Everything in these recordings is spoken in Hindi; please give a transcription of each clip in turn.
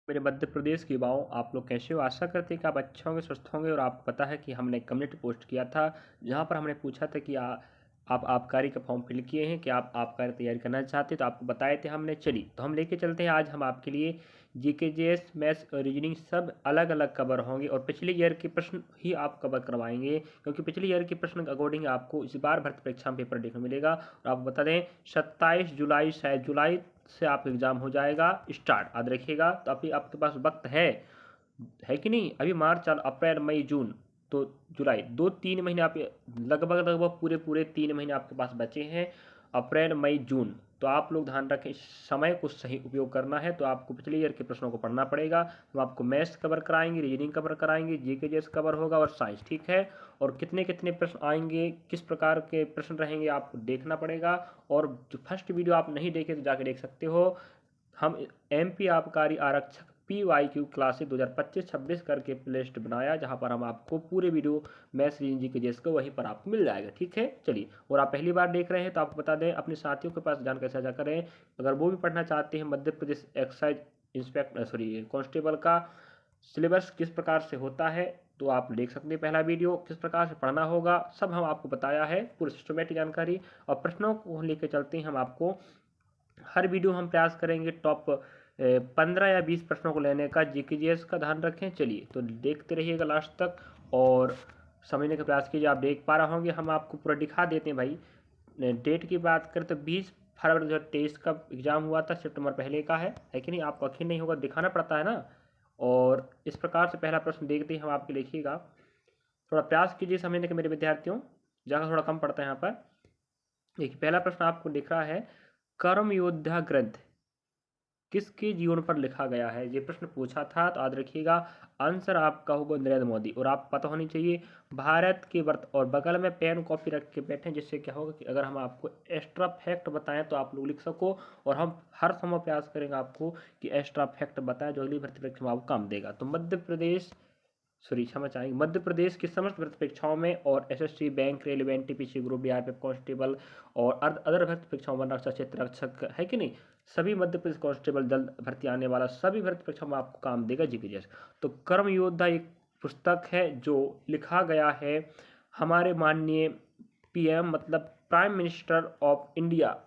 मेरे मध्य प्रदेश के युवाओं, आप लोग कैसे हो? आशा करते हैं कि आप अच्छे होंगे, स्वस्थ होंगे। और आपको पता है कि हमने एक कम्युनिटी पोस्ट किया था, जहाँ पर हमने पूछा था कि आप आबकारी का फॉर्म फिल किए हैं कि आप आबकारी तैयारी करना चाहते हैं, तो आपको बताए थे हमने। चलिए तो हम लेके चलते हैं आज हम आपके लिए जीकेजीएस, मैथ्स और रीजनिंग सब अलग अलग कवर होंगे और पिछले ईयर के प्रश्न ही आप कवर करवाएंगे, क्योंकि पिछले ईयर के प्रश्न के अकॉर्डिंग आपको इस बार भर्ती परीक्षा में पेपर देखने को मिलेगा। और आपको बता दें 27 जुलाई, शायद जुलाई से आपका एग्ज़ाम हो जाएगा स्टार्ट, याद रखिएगा। तो अभी आपके पास वक्त है कि नहीं? अभी मार्च, अप्रैल, मई, जून, तो जुलाई, 2-3 महीने आप लगभग लगभग पूरे पूरे 3 महीने आपके पास बचे हैं, अप्रैल, मई, जून। तो आप लोग ध्यान रखें, समय को सही उपयोग करना है। तो आपको पिछले ईयर के प्रश्नों को पढ़ना पड़ेगा। हम आपको मैथ्स कवर कराएंगे, रीजनिंग कवर कराएंगे, जीकेजीएस कवर होगा और साइंस, ठीक है। और कितने कितने प्रश्न आएंगे, किस प्रकार के प्रश्न रहेंगे, आपको देखना पड़ेगा। और जो फर्स्ट वीडियो आप नहीं देखे तो जाके देख सकते हो। हम एमपी आबकारी आरक्षक PYQ क्लासेस 2025-26 करके प्लेलिस्ट बनाया, जहां पर हम आपको पूरे वीडियो मैथ्स रीजनिंग जीकेजीएस को वहीं पर आपको मिल जाएगा, ठीक है। चलिए, और आप पहली बार देख रहे हैं तो आपको बता दें, अपने साथियों के पास जानकारी साझा करें अगर वो भी पढ़ना चाहते हैं। मध्य प्रदेश एक्साइज कांस्टेबल का सिलेबस किस प्रकार से होता है, तो आप देख सकते हैं पहला वीडियो। किस प्रकार से पढ़ना होगा सब हम आपको बताया है, पूरी सिस्टमेटिक जानकारी। और प्रश्नों को लेकर चलते हैं हम आपको। हर वीडियो हम प्रयास करेंगे टॉप 15 या 20 प्रश्नों को लेने का। जीकेजीएस का ध्यान रखें। चलिए तो देखते रहिएगा लास्ट तक और समझने का प्रयास कीजिए। आप देख पा रहे होंगे, हम आपको पूरा दिखा देते हैं भाई। डेट की बात करें तो 20 फरवरी 2023 का एग्जाम हुआ था, सितंबर पहले का है कि नहीं? आपको यकीन नहीं होगा, दिखाना पड़ता है ना। और इस प्रकार से पहला प्रश्न देखते हैं हम आपके, लिखिएगा। थोड़ा प्रयास कीजिए समझने के मेरे विद्यार्थियों, जगह थोड़ा कम पड़ता है यहाँ पर। देखिए पहला प्रश्न आपको दिख रहा है, कर्म योद्धा ग्रंथ किसके जीवन पर लिखा गया है? ये प्रश्न पूछा था, तो याद रखिएगा आंसर आपका होगा नरेंद्र मोदी। और आप पता होनी चाहिए भारत के वर्त, और बगल में पेन कॉपी रख के बैठें, जिससे क्या होगा कि अगर हम आपको एक्स्ट्रा फैक्ट बताएं तो आप लोग लिख सको। और हम हर समय प्रयास करेंगे आपको कि एक्स्ट्रा फैक्ट बताएं जो अगली भर्ती परीक्षा में आपको काम देगा। तो क्षमा चाहेंगे, मध्य प्रदेश की समस्त भर्ती परीक्षाओं में और SSC, bank, railway, NTPC group, BRPF, constable और अदर भर्ती परीक्षाओं, वन रक्षक, क्षेत्र रक्षक, है कि नहीं? सभी मध्य प्रदेश कांस्टेबल जल्द भर्ती आने वाला सभी भर्ती परीक्षाओं में आपको काम देगा जीकेजीएस। तो कर्म योद्धा एक पुस्तक है जो लिखा गया है हमारे माननीय पीएम, मतलब प्राइम मिनिस्टर ऑफ इंडिया,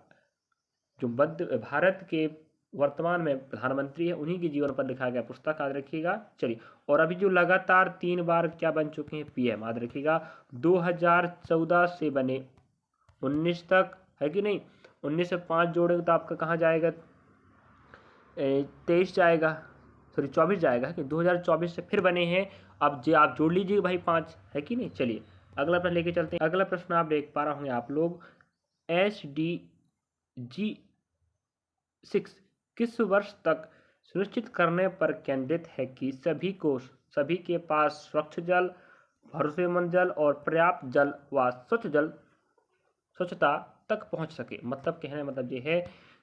जो मध्य भारत के वर्तमान में प्रधानमंत्री है, उन्हीं के जीवन पर लिखा गया पुस्तक, याद रखिएगा। चलिए, और अभी जो लगातार 3 बार क्या बन चुके हैं पीएम, याद रखिएगा। 2014 से बने 19 तक, है कि नहीं? 19 से 5 जोड़ेंगे तो आपका कहाँ जाएगा? 23 जाएगा, सॉरी 24 जाएगा कि 2024 से फिर बने हैं। अब जो आप जोड़ लीजिए भाई 5, है कि नहीं? चलिए अगला प्रश्न लेके चलते हैं। अगला प्रश्न आप देख पा रहे होंगे आप लोग, SDG 6 किस वर्ष तक सुनिश्चित करने पर केंद्रित है कि सभी के पास स्वच्छ जल, भरोसेमंद जल और पर्याप्त जल व स्वच्छता तक पहुंच सके? मतलब कहने मतलब ये है,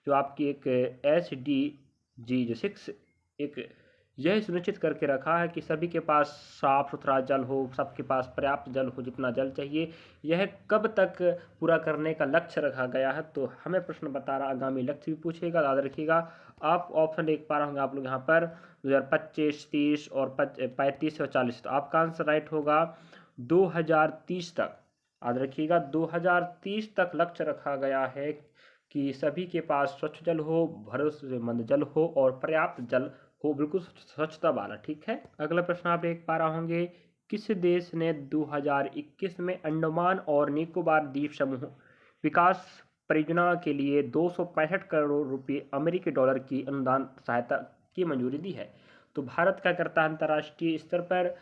जो आपकी एक SDG 6 एक यह सुनिश्चित करके रखा है कि सभी के पास साफ सुथरा जल हो, सबके पास पर्याप्त जल हो, जितना जल चाहिए। यह कब तक पूरा करने का लक्ष्य रखा गया है? तो हमें प्रश्न बता रहा, आगामी लक्ष्य भी पूछेगा, याद रखिएगा। आप ऑप्शन देख पा रहे होंगे आप लोग यहाँ पर 2025, 30 और 35 और 40। तो आपका आंसर राइट होगा 2030 तक, याद रखिएगा। 2030 तक लक्ष्य रखा गया है कि सभी के पास स्वच्छ जल हो, भरोसेमंद जल हो और पर्याप्त जल हो, बिल्कुल स्वच्छता वाला, ठीक है। अगला प्रश्न आप देख पा रहे होंगे, किस देश ने 2021 में अंडमान और निकोबार द्वीप समूह विकास परियोजना के लिए 265 करोड़ रुपए अमेरिकी डॉलर की अनुदान सहायता की मंजूरी दी है? तो भारत क्या करता है, अंतर्राष्ट्रीय स्तर पर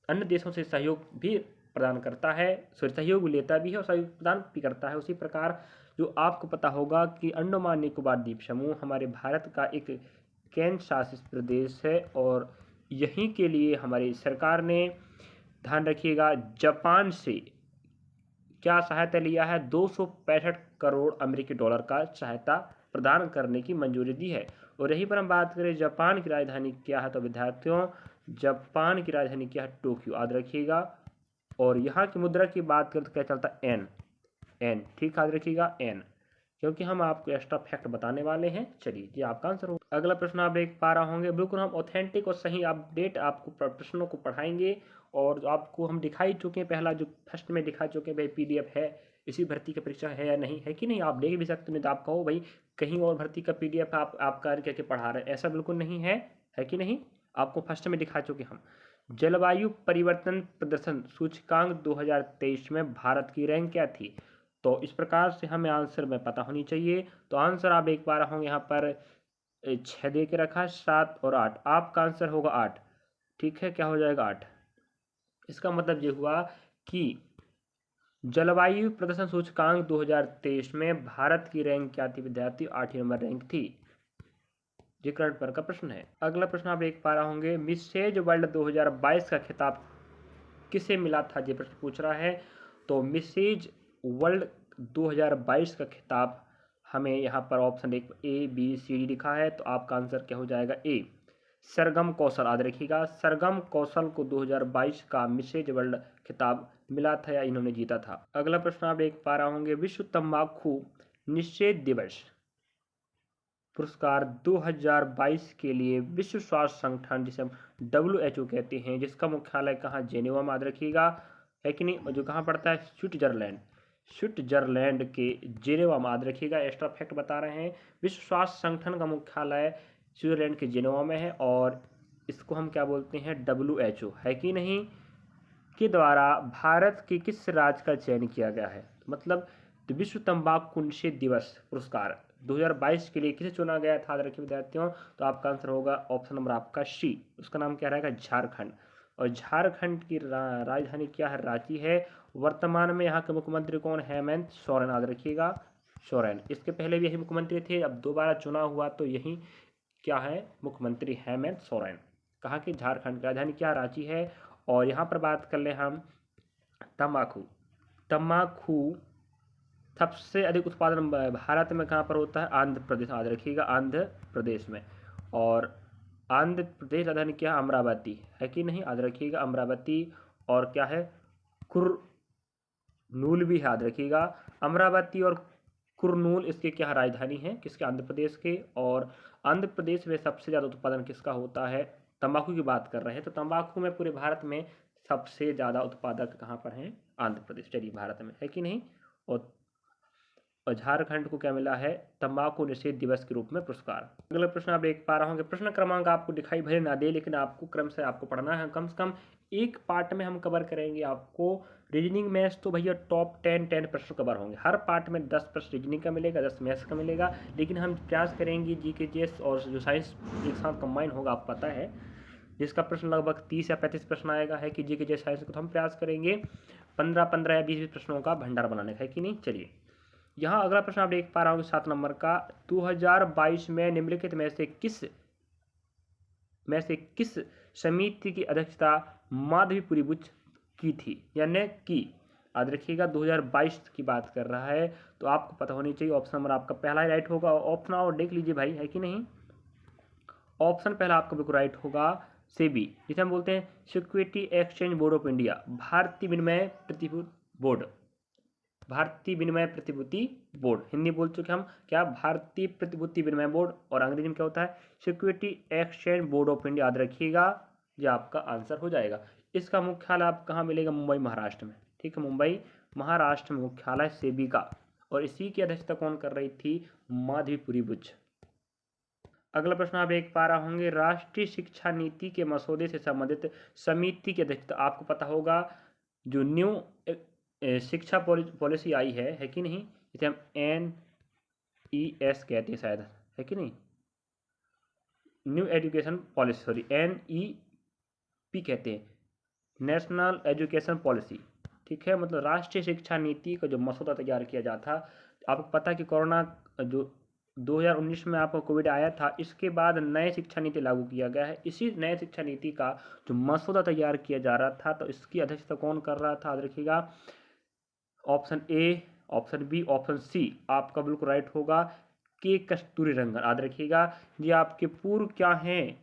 अन्य देशों से सहयोग भी प्रदान करता है, सहयोग लेता भी है और सहयोग प्रदान भी करता है। उसी प्रकार जो आपको पता होगा कि अंडमान निकोबार द्वीप समूह हमारे भारत का एक केंद्र शासित प्रदेश है, और यहीं के लिए हमारी सरकार ने, ध्यान रखिएगा, जापान से क्या सहायता लिया है? 265 करोड़ अमेरिकी डॉलर का सहायता प्रदान करने की मंजूरी दी है। और यहीं पर हम बात करें जापान की राजधानी क्या है, तो विद्यार्थियों जापान की राजधानी क्या है? टोक्यो, याद रखिएगा। और यहाँ की मुद्रा की बात करें तो क्या चलता है? एन, ठीक, याद रखिएगा, एन। क्योंकि हम आपको एक्स्ट्रा फैक्ट बताने वाले हैं। चलिए जी, आपका आंसर हो। अगला प्रश्न आप देख पा रहे होंगे, बिल्कुल हम ऑथेंटिक और सही अपडेट आपको प्रश्नों को पढ़ाएंगे और आपको हम दिखाई चुके हैं, पहला जो फर्स्ट में दिखा चुके हैं भाई PDF है, इसी भर्ती की परीक्षा है या नहीं, है कि नहीं, आप देख भी सकते हो, नहीं तो आप कहो भाई कहीं और भर्ती का PDF आप कार्य करके पढ़ा रहे हैं, ऐसा बिल्कुल नहीं है कि नहीं, आपको फर्स्ट में दिखा चुके हम। जलवायु परिवर्तन प्रदर्शन सूचकांक 2023 में भारत की रैंक क्या थी? तो इस प्रकार से हमें आंसर में पता होनी चाहिए। तो आंसर आप एक बार होंगे यहाँ पर 6 दे के रखा, 7 और 8, आपका आंसर होगा 8। ठीक है, क्या हो जाएगा 8। इसका मतलब ये हुआ कि जलवायु प्रदर्शन सूचकांक 2023 में भारत की रैंक क्या थी विद्यार्थी? 8 नंबर रैंक थी। ये करंट पर का प्रश्न है। अगला प्रश्न आप देख पा रहे होंगे, मिसेज वर्ल्ड 2022 का खिताब किसे मिला था? ये प्रश्न पूछ रहा है। तो मिसेज वर्ल्ड 2022 का खिताब हमें यहाँ पर ऑप्शन एक ABCD लिखा है, तो आपका आंसर क्या हो जाएगा? ए, सरगम कौशल। याद रखिएगा, सरगम कौशल को 2022 का मिसेज वर्ल्ड खिताब मिला था या इन्होंने जीता था। अगला प्रश्न आप देख पा रहे होंगे, विश्व तंबाकू निषेध दिवस पुरस्कार 2022 के लिए विश्व स्वास्थ्य संगठन, जिसे हम WHO कहते हैं, जिसका मुख्यालय कहाँ? जेनेवा में। याद रखिएगा, है कि नहीं, और जो कहाँ पड़ता है? स्विट्जरलैंड के जेनेवा में। याद रखिएगा, एक्स्ट्रा फैक्ट बता रहे हैं, विश्व स्वास्थ्य संगठन का मुख्यालय स्विट्जरलैंड के जेनेवा में है और इसको हम क्या बोलते हैं? WHO, है कि नहीं, के द्वारा भारत के किस राज्य का चयन किया गया है? मतलब विश्व तंबाकू निषेध दिवस पुरस्कार 2022 के लिए किसे चुना गया था? याद रखिए विद्यार्थियों, तो आपका आंसर होगा ऑप्शन नंबर आपका C, उसका नाम क्या रहेगा? झारखंड। और झारखंड की राजधानी क्या है? रांची है। वर्तमान में यहाँ के मुख्यमंत्री कौन? हेमंत सोरेन। याद रखिएगा, सोरेन। इसके पहले भी यही मुख्यमंत्री थे, अब दोबारा चुना हुआ तो यही क्या है? मुख्यमंत्री हेमंत सोरेन। कहाँ की? झारखंड की राजधानी क्या? रांची है। और यहाँ पर बात कर ले हम तम्बाकू सबसे अधिक उत्पादन भारत में कहाँ पर होता है? आंध्र प्रदेश। याद रखिएगा, आंध्र प्रदेश में। और आंध्र प्रदेश राजधानी क्या? अमरावती, है कि नहीं? याद रखिएगा, अमरावती। और क्या है? कुरनूल भी याद रखिएगा। अमरावती और कुरनूल इसके क्या राजधानी है? किसके? आंध्र प्रदेश के। और आंध्र प्रदेश में सबसे ज़्यादा उत्पादन किसका होता है? तंबाकू की बात कर रहे हैं, तो तंबाकू में पूरे भारत में सबसे ज़्यादा उत्पादक कहाँ पर हैं? आंध्र प्रदेश। चलिए, भारत में, है कि नहीं। और झारखंड को क्या मिला है? तंबाकू निषेध दिवस के रूप में पुरस्कार। अगला प्रश्न आप देख पा रहे होंगे, प्रश्न क्रमांक आपको दिखाई भले ना दे, लेकिन आपको क्रम से आपको पढ़ना है। कम से कम एक पार्ट में हम कवर करेंगे आपको रीजनिंग मैथ्स, तो भैया टॉप 10 प्रश्न कवर होंगे। हर पार्ट में 10 प्रश्न रीजनिंग का मिलेगा, 10 मैथ्स का मिलेगा, लेकिन हम प्रयास करेंगे GK GS और जो साइंस एक साथ कंबाइन होगा, आप पता है, जिसका प्रश्न लगभग 30 या 35 प्रश्न आएगा, है कि GK GS साइंस को। तो हम प्रयास करेंगे 15 या 20 प्रश्नों का भंडार बनाने का, है कि नहीं। चलिए, यहाँ अगला प्रश्न आप देख पा रहे होंगे 7 नंबर का, 2022 में निम्नलिखित में से किस समिति की अध्यक्षता माधवीपुरी बुच की थी, यानी कि? याद रखिएगा, 2022 की बात कर रहा है, तो आपको पता होनी चाहिए। ऑप्शन नंबर आपका पहला ही राइट होगा। ऑप्शन और देख लीजिए भाई, है कि नहीं। ऑप्शन पहला आपका बिल्कुल राइट होगा, सेबी, जिसे हम बोलते हैं security exchange board of India, भारतीय विनिमय प्रतिभूति बोर्ड। भारतीय विनिमय प्रतिभूति बोर्ड, हिंदी बोल चुके हम, क्या? भारतीय प्रतिभूति विनिमय बोर्ड। और अंग्रेजी में क्या होता है? Security exchange board of India. याद रखिएगा, ये आपका आंसर हो जाएगा। इसका मुख्यालय आप कहाँ मिलेगा? मुंबई, महाराष्ट्र में। ठीक है, मुंबई महाराष्ट्र में मुख्यालय सेबी का। और इसी की अध्यक्षता कौन कर रही थी? माधवीपुरी बुच। अगला प्रश्न आप देख पा रहे होंगे, राष्ट्रीय शिक्षा नीति के मसौदे से संबंधित समिति की अध्यक्षता, आपको पता होगा, जो न्यू शिक्षा पॉलिसी आई है कि नहीं, इसे हम NES कहते हैं शायद, है कि नहीं, new education policy, sorry NEP कहते हैं, नेशनल एजुकेशन पॉलिसी। ठीक है, मतलब राष्ट्रीय शिक्षा नीति का जो मसौदा तैयार किया जाता, आपको पता है कि कोरोना जो 2019 में आपको कोविड आया था, इसके बाद नए शिक्षा नीति लागू किया गया है। इसी नए शिक्षा नीति का जो मसौदा तैयार किया जा रहा था, तो इसकी अध्यक्षता कौन कर रहा था? याद रखिएगा, option A, option B, option C, आपका बिल्कुल राइट होगा, के कस्तूरीरंगन। याद रखिएगा, ये आपके पूर्व क्या हैं?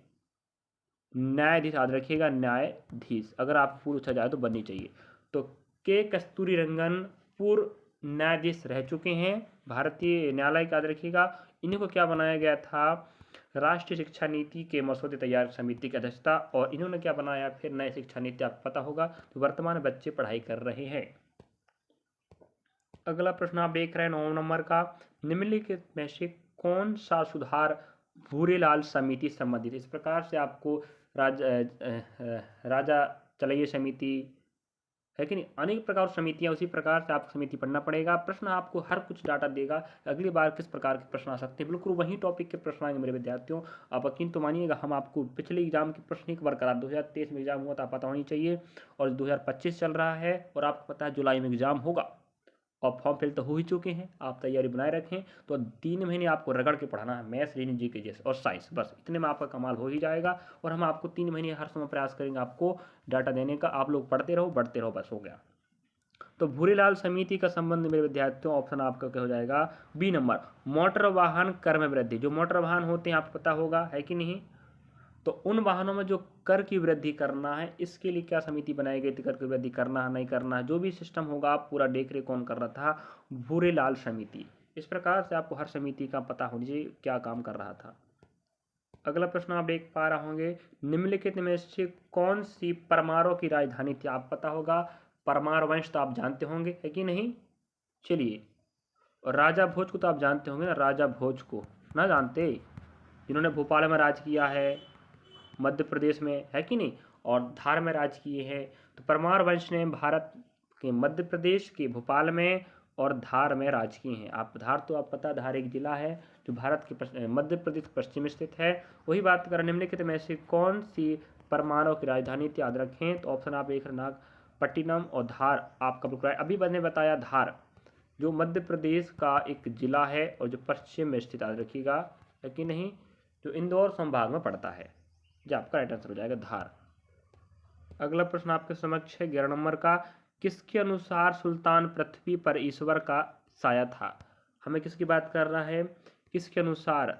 न्यायाधीश। याद रखिएगा, न्यायाधीश। अगर आप पूर्व पूछा जाए तो बननी चाहिए। तो के कस्तूरीरंगन पूर्व न्यायाधीश रह चुके हैं भारतीय न्यायालय का, याद रखिएगा। इन्हीं को क्या बनाया गया था, राष्ट्रीय शिक्षा नीति के मसौदे तैयार समिति की अध्यक्षता, और इन्होंने क्या बनाया फिर नई शिक्षा नीति, आपको पता होगा, तो वर्तमान बच्चे पढ़ाई कर रहे हैं। अगला प्रश्न आप देख रहे हैं 9 नंबर का, निम्नलिखित में से कौन सा सुधार भूरेलाल समिति संबंधित। इस प्रकार से आपको राजा चलैया समिति है कि नहीं, अनेक प्रकार की समितियां, उसी प्रकार से आपको समिति पढ़ना पड़ेगा। प्रश्न आपको हर कुछ डाटा देगा, अगली बार किस प्रकार के प्रश्न आ सकते हैं, बिल्कुल वही टॉपिक के प्रश्न आएंगे मेरे विद्यार्थियों। आप यकीन तो मानिएगा, हम आपको पिछले एग्जाम के प्रश्न एक बार करा, 2023 में एग्जाम हुआ था, पता होनी चाहिए, और 2025 चल रहा है, और आपको पता है जुलाई में एग्जाम होगा, और फॉर्म फिल तो हो ही चुके हैं। आप तैयारी बनाए रखें, तो 3 महीने आपको रगड़ के पढ़ना है, मैथ्स, रीजनिंग, जीके जैसे और साइंस, बस इतने में आपका कमाल हो ही जाएगा। और हम आपको 3 महीने हर समय प्रयास करेंगे आपको डाटा देने का, आप लोग पढ़ते रहो, बढ़ते रहो, बस हो गया। तो भूरीलाल समिति का संबंध मेरे विद्यार्थियों, ऑप्शन आपका क्या हो जाएगा, बी नंबर, मोटर वाहन कर में वृद्धि। जो मोटर वाहन होते हैं आपको पता होगा, है कि नहीं, तो उन वाहनों में जो कर की वृद्धि करना है, इसके लिए क्या समिति बनाई गई थी, कर की वृद्धि करना है नहीं करना है, जो भी सिस्टम होगा आप पूरा देख रेख कौन कर रहा था, भूरेलाल समिति। इस प्रकार से आपको हर समिति का पता होना चाहिए क्या काम कर रहा था। अगला प्रश्न आप देख पा रहे होंगे, निम्नलिखित में से कौन सी परमारों की राजधानी थी। आप पता होगा, परमार वंश तो आप जानते होंगे, है कि नहीं, चलिए, और राजा भोज को तो आप जानते होंगे ना, राजा भोज को ना जानते, जिन्होंने भोपाल में राज किया है, मध्य प्रदेश में, है कि नहीं, और धार में राज किए हैं। तो परमार वंश ने भारत के मध्य प्रदेश के भोपाल में और धार में राज किए हैं। आप धार तो आप पता, धार एक जिला है जो भारत के मध्य प्रदेश पश्चिम में स्थित है। वही बात करें, निम्नलिखित में से कौन सी परमाणु की राजधानी थी, याद रखें, तो ऑप्शन आप एक नागपट्टिनम और धार आपका बिल्कुल। अभी मैंने बताया धार जो मध्य प्रदेश का एक जिला है और जो पश्चिम में स्थित, याद रखिएगा, है कि नहीं, जो इंदौर संभाग में पड़ता है, जो आपका राइट आंसर हो जाएगा धार। अगला प्रश्न आपके समक्ष है 11 नंबर का, किसके अनुसार सुल्तान पृथ्वी पर ईश्वर का साया था। हमें किसकी बात कर रहा है, किसके अनुसार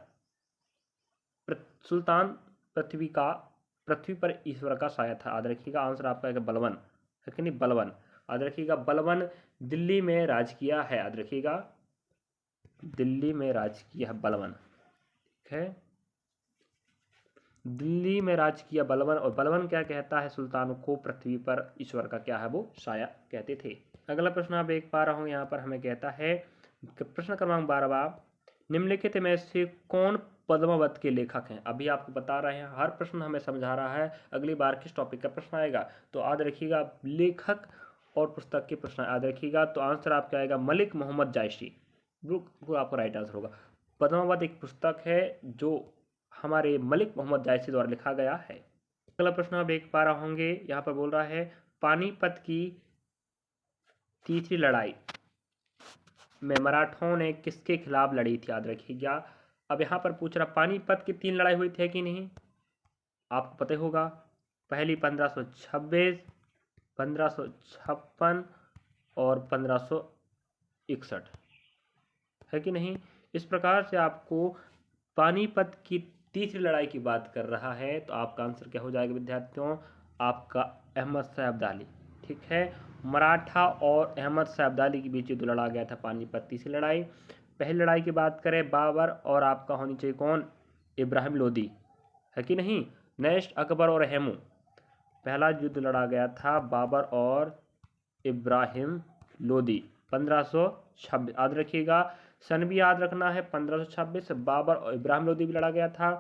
सुल्तान पृथ्वी पर ईश्वर का साया था, याद रखिएगा, आंसर आपका है बलवन, है कि नहीं, बलवन, याद रखिएगा, बलवन दिल्ली में राज किया है, याद रखिएगा, दिल्ली में राज किया है बलवन, ठीक है, दिल्ली में राज किया बलवन। और बलवन क्या कहता है, सुल्तान को पृथ्वी पर ईश्वर का क्या है, वो साया कहते थे। अगला प्रश्न आप देख पा रहा हूँ, यहाँ पर हमें कहता है, प्रश्न क्रमांक 12, निम्नलिखित में से कौन पद्मावत के लेखक हैं। अभी आपको बता रहे हैं, हर प्रश्न हमें समझा रहा है, अगली बार किस टॉपिक का प्रश्न आएगा, तो याद रखिएगा लेखक और पुस्तक के प्रश्न याद रखिएगा। तो आंसर आपका आएगा मलिक मोहम्मद जायसी, बिल्कुल आपका राइट आंसर होगा। पद्मावत एक पुस्तक है जो हमारे मलिक मोहम्मद जायसी द्वारा लिखा गया है। अगला प्रश्न आप देख पा रहे होंगे, यहाँ पर बोल रहा है, पानीपत की तीसरी लड़ाई में मराठों ने किसके खिलाफ लड़ी थी, याद रखिएगा। अब यहाँ पर पूछ रहा, पानीपत की 3 लड़ाई हुई थी कि नहीं, आपको पता होगा, पहली 1526, 1556 और 1561, है कि नहीं। इस प्रकार से आपको पानीपत की तीसरी लड़ाई की बात कर रहा है, तो आपका आंसर क्या हो जाएगा विद्यार्थियों, आपका अहमद शाह अब्दाली, ठीक है। मराठा और अहमद शाह अब्दाली के बीच युद्ध लड़ा गया था पानीपत तीसरी लड़ाई। पहली लड़ाई की बात करें, बाबर और आपका होनी चाहिए कौन, इब्राहिम लोदी, है कि नहीं। नेक्स्ट अकबर और हेमू, पहला युद्ध लड़ा गया था बाबर और इब्राहिम लोदी 1526, याद रखिएगा, सन भी याद रखना है, 1526 बाबर और इब्राहिम लोदी भी लड़ा गया था।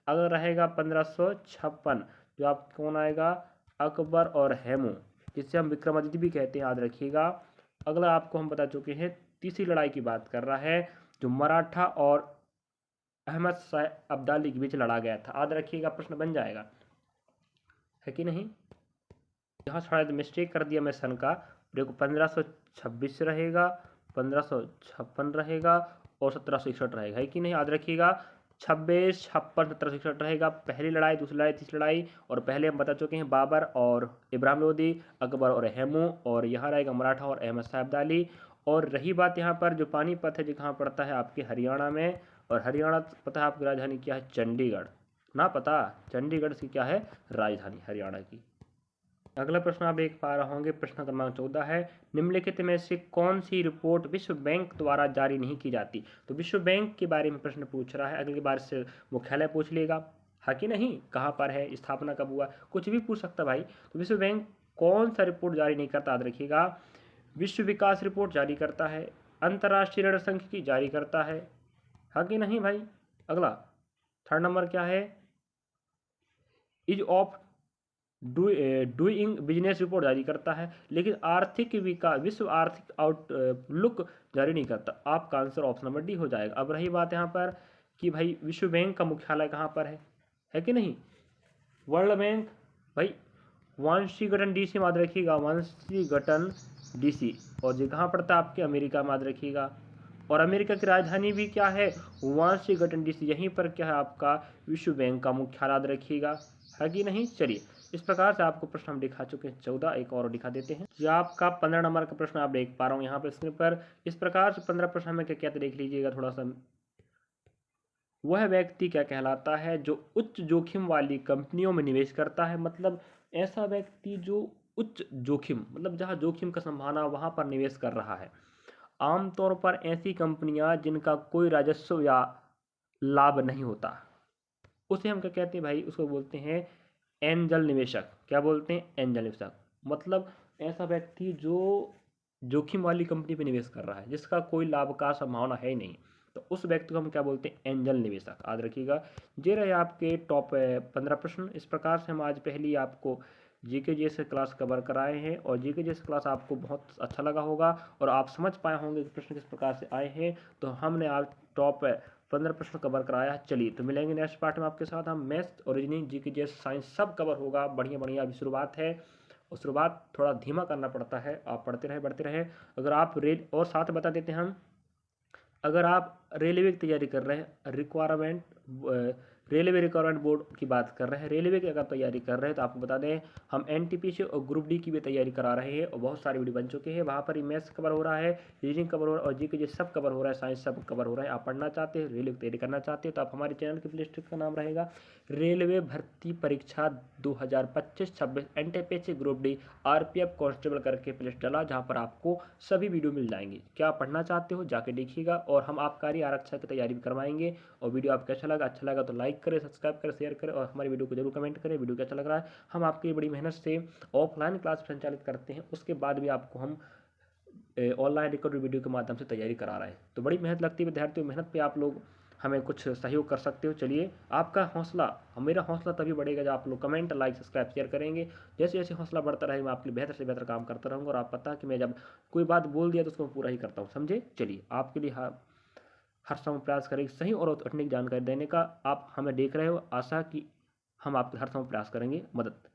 अगला रहेगा 1556, जो आप कौन आएगा, अकबर और हेमू, जिसे हम विक्रमादित्य भी कहते हैं, याद रखिएगा। अगला आपको हम बता चुके हैं, तीसरी लड़ाई की बात कर रहा है, जो मराठा और अहमद शाह अब्दाली के बीच लड़ा गया था, याद रखिएगा, प्रश्न बन जाएगा, है कि नहीं। यहाँ शायद मिस्टेक कर दिया मैं सन का, देखो 1526 रहेगा, 1556 रहेगा और 1761 रहेगा, है कि नहीं, याद रखिएगा, 26, 56, 1761 रहेगा। पहली लड़ाई, दूसरी लड़ाई, तीसरी लड़ाई, और पहले हम बता चुके हैं बाबर और इब्राहिम लोदी, अकबर और हेमू, और यहाँ रहेगा मराठा और अहमद शाह अब्दाली। और रही बात यहाँ पर जो पानीपत है, जो कहाँ पड़ता है, आपके हरियाणा में, और हरियाणा पता है आपकी राजधानी क्या है, चंडीगढ़, ना पता, चंडीगढ़ की क्या है राजधानी हरियाणा की। अगला प्रश्न आप देख पा रहे होंगे, प्रश्न क्रमांक 14 है, निम्नलिखित में से कौन सी रिपोर्ट विश्व बैंक द्वारा जारी नहीं की जाती। तो विश्व बैंक के बारे में प्रश्न पूछ रहा है, अगली बार से मुख्यालय पूछ लेगा, हाँ कि नहीं, कहाँ पर है, स्थापना कब हुआ, कुछ भी पूछ सकता भाई। तो विश्व बैंक कौन सा रिपोर्ट जारी नहीं करता, याद रखिएगा, विश्व विकास रिपोर्ट जारी करता है, अंतर्राष्ट्रीय ऋण संख्यिकी जारी करता है, हाँ कि नहीं भाई। अगला थर्ड नंबर क्या है, is of doing business report जारी करता है, लेकिन आर्थिक विकास विश्व आर्थिक आउटलुक जारी नहीं करता। आपका आंसर ऑप्शन नंबर डी हो जाएगा। अब रही बात यहाँ पर कि भाई विश्व बैंक का मुख्यालय कहाँ पर है कि नहीं, वर्ल्ड बैंक भाई वाशिंगटन डीसी में याद रखिएगा, वाशिंगटन डीसी, और ये कहाँ पड़ता है आपके अमेरिका में, याद रखिएगा। और अमेरिका की राजधानी भी क्या है, वाशिंगटन डीसी, यहीं पर क्या है आपका विश्व बैंक का मुख्यालय, याद रखिएगा, है कि नहीं। चलिए, इस प्रकार से आपको प्रश्न हम दिखा चुके हैं 14, एक और दिखा देते हैं। ये आपका 15 नंबर का प्रश्न आप देख पा रहा हूँ यहाँ पर स्क्रीन पर। इस प्रकार से 15 प्रश्न में क्या क्या देख लीजिएगा थोड़ा सा। वह व्यक्ति क्या कहलाता है जो उच्च जोखिम वाली कंपनियों में निवेश करता है, मतलब ऐसा व्यक्ति जो उच्च जोखिम, मतलब जहाँ जोखिम का संभावना वहाँ पर निवेश कर रहा है। आमतौर पर ऐसी कंपनियां जिनका कोई राजस्व या लाभ नहीं होता, उसे हम क्या कहते हैं भाई, उसको बोलते हैं एंजल निवेशक। क्या बोलते हैं, एंजल निवेशक, मतलब ऐसा व्यक्ति जो जोखिम वाली कंपनी पे निवेश कर रहा है जिसका कोई लाभ का संभावना है ही नहीं, तो उस व्यक्ति को हम क्या बोलते हैं, एंजल निवेशक, याद रखिएगा। ये रहे आपके टॉप 15 प्रश्न। इस प्रकार से हम आज पहली आपको जीके जैसे क्लास कवर कराए हैं, और जीके जैसे क्लास आपको बहुत अच्छा लगा होगा और आप समझ पाए होंगे कि प्रश्न किस प्रकार से आए हैं। तो हमने आज टॉप 15 प्रश्न कवर कराया है। चलिए, तो मिलेंगे नेक्स्ट पार्ट में आपके साथ। हम मैथ्स और रीजनिंग जीके जैसे साइंस सब कवर होगा, बढ़िया बढ़िया। अभी शुरुआत है और शुरुआत थोड़ा धीमा करना पड़ता है, आप पढ़ते रहे बढ़ते रहे। अगर आप रेल और साथ बता देते हैं हम, अगर आप रेलवे की तैयारी कर रहे हैं, रेलवे रिक्वायरमेंट बोर्ड की बात कर रहे हैं, रेलवे की अगर तैयारी कर रहे हैं, तो आपको बता दें हम एनटीपीसी और ग्रुप डी की भी तैयारी करा रहे हैं, और बहुत सारे वीडियो बन चुके हैं। वहाँ पर ही मैथ्स कवर हो रहा है, रीजनिंग कवर हो रहा है, और जीके जी सब कवर हो रहा है, साइंस सब कवर हो रहा है। आप पढ़ना चाहते हैं, रेलवे की तैयारी करना चाहते हैं, तो आप हमारे चैनल की प्लेलिस्ट का नाम रहेगा रेलवे भर्ती परीक्षा 2025-26 NTPC group D RPF constable करके प्लेलिस्ट डाला, जहाँ पर आपको सभी वीडियो मिल जाएंगे। क्या पढ़ना चाहते हो जाके देखिएगा, और हम आबकारी आरक्षक की तैयारी भी करवाएंगे। और वीडियो आपको अच्छा लगा तो लाइक करें, सब्सक्राइब करें, शेयर करें, और हमारी वीडियो को जरूर कमेंट करें वीडियो कैसा लग रहा है। हम आपकी बड़ी मेहनत से ऑफलाइन क्लास संचालित करते हैं, उसके बाद भी आपको हम ऑनलाइन रिकॉर्ड वीडियो के माध्यम से तैयारी करा रहे हैं। तो बड़ी मेहनत लगती है विद्यार्थियों, मेहनत पे आप लोग हमें कुछ सहयोग कर सकते हो। चलिए, आपका हौसला, मेरा हौसला तभी बढ़ेगा जब आप लोग कमेंट, लाइक, सब्सक्राइब, शेयर करेंगे। जैसे जैसे हौसला बढ़ता रहेगा, मैं आपके लिए बेहतर से बेहतर काम करता रहूँगा। और आप पता है कि मैं जब कोई बात बोल दिया तो उसको पूरा ही करता हूँ, समझे। चलिए, आपके लिए हर समय प्रयास करेंगे सही और ऑथेंटिक जानकारी देने का। आप हमें देख रहे हो, आशा कि हम आपके हर समय प्रयास करेंगे मदद